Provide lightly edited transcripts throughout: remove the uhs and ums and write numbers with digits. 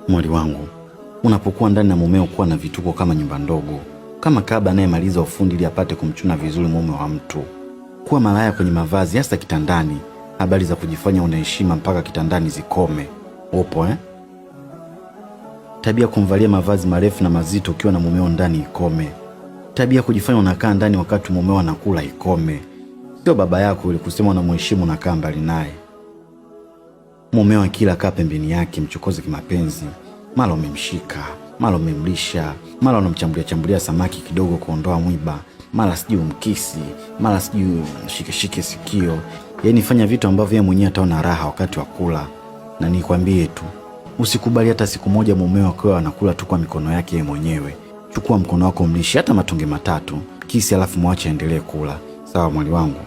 Mwali wangu, unapokuwa ndani na mumeo kuwa na vituko kama nyumba ndogo, kama kaba anayemaliza ufundi ili apate kumchuna vizuri mume wa mtu. Kuwa malaya kwenye mavazi hasa kitandani. Habari za kujifanya unaheshima mpaka kitandani zikome. Upo Tabia kumvalia mavazi marefu na mazito ukiwa na mumeo ndani ikome. Tabia kujifanya unakaa ndani wakati mumeo anakula ikome. Sio baba yako yule kusema unamheshimu na kaa mbali naye. Mumeo akila kaa pembeni yake mchokoze kimapenzi. Mara umemshika, mara umemlisha, mara unamchambulia samaki kidogo kuondoa mwiba, mara sijui umkisi, mara sijui shike sikio. Yaani fanya vitu ambavyo yeye mwenyewe ataona raha wakati wa kula. Na nikwambie tu, usikubali hata siku moja mumeo akiwa anakula tu kwa mikono yake yeye mwenyewe. Chukua mkono wako mlishe hata matonge 3, kisi alafu muache aendelee kula. Sawa mwali wangu?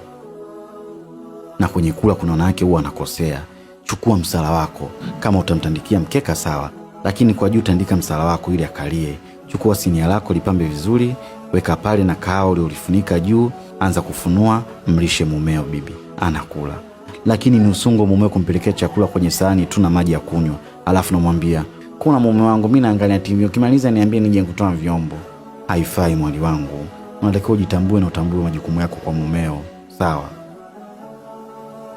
Na kwenye kula kuna wanawake huwa anakosea. Chukua msala wako, kama utamtandikia mkeka sawa, lakini kwa juu tandika msala wako ili akalie. Chukua sinia lako lipambe vizuri, weka pale na kahawa ulifunika juu, anza kufunua, mlishe mumeo bibi, anakula. Lakini ni usungo mumeo kumpelekea chakula kwenye sahani tu na maji ya kunywa, alafu namwambia, "Kuna mume wangu mimi naangalia TV, ukimaliza niambie nije kutoa vyombo." Haifai mwali wangu. Unatakiwa ujitambue na utambue majukumu yako kwa mumeo, sawa?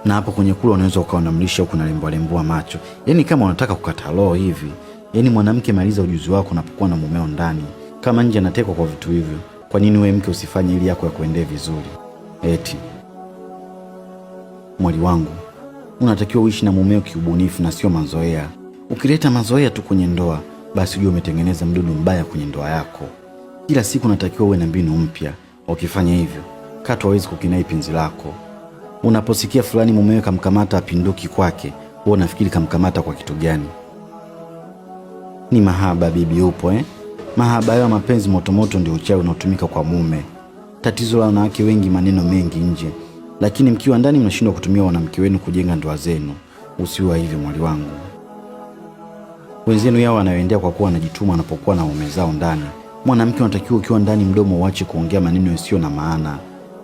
Na hapo kwenye kula unaweza ukawa unamlisha huko na lemboa macho. Yaani kama unataka kukata roho hivi. Yaani mwanamke, maliza ujuzi wako unapokuwa na mumeo ndani. Kama nje anatekwa kwa vitu hivyo, kwa nini wewe mke usifanye ili yako ya kuendea vizuri? Eti mwali wangu, unatakiwa uishi na mumeo kiubunifu na sio mazoea. Ukileta mazoea tu kwenye ndoa, basi ujue umetengeneza mdudu mbaya kwenye ndoa yako. Kila siku unatakiwa uwe na mbinu mpya. Ukifanya hivyo, katu hawezi kukinai penzi lako. Unaposikia fulani mumewe kamkamata apinduki kwake, wewe unafikiri kamkamata kwa kitu gani? Ni mahaba bibi, upo Mahaba ya mapenzi motomoto ndio uchawi unaotumika kwa mume. Tatizo la wanawake wengi maneno mengi nje, lakini mkiwa ndani mnashindwa kutumia wanamke wenu kujenga ndoa zenu. Usiwe hivi mwali wangu. Wenzenu yao wanaoendea kwa kuwa wanajituma wanapokuwa na mume zao ndani. Mwanamke unatakiwa ukiwa ndani mdomo uache kuongea maneno yasiyo na maana.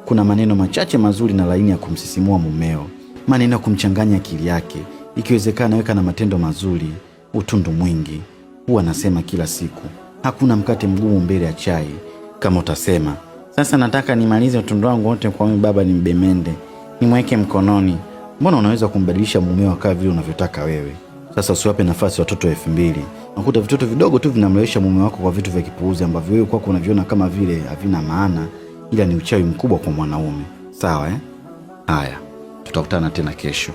Kuna maneno machache mazuri na laini ya kumsisimua mumeo, maneno ya kumchanganya akili yake. Ikiwezekana weka na matendo mazuri, utundu mwingi. Huwa nasema kila siku, hakuna mkate mgumu mbele ya chai. Kama utasema, "Sasa nataka nimalize utundu wangu wote kwa mimi baba nimbemende, nimweke mkononi." Mbona unaweza kumbadilisha mumeo akawa vile unavyotaka wewe? Sasa usiwape nafasi watoto 2000. Unakuta vitoto vidogo tu vinamlewesha mume wako kwa vitu vya kipuuzi ambavyo wewe kwako unaviona kama vile havina maana, ila ni uchawi mkubwa kwa mwanaume. Sawa Haya, tutakutana tena kesho.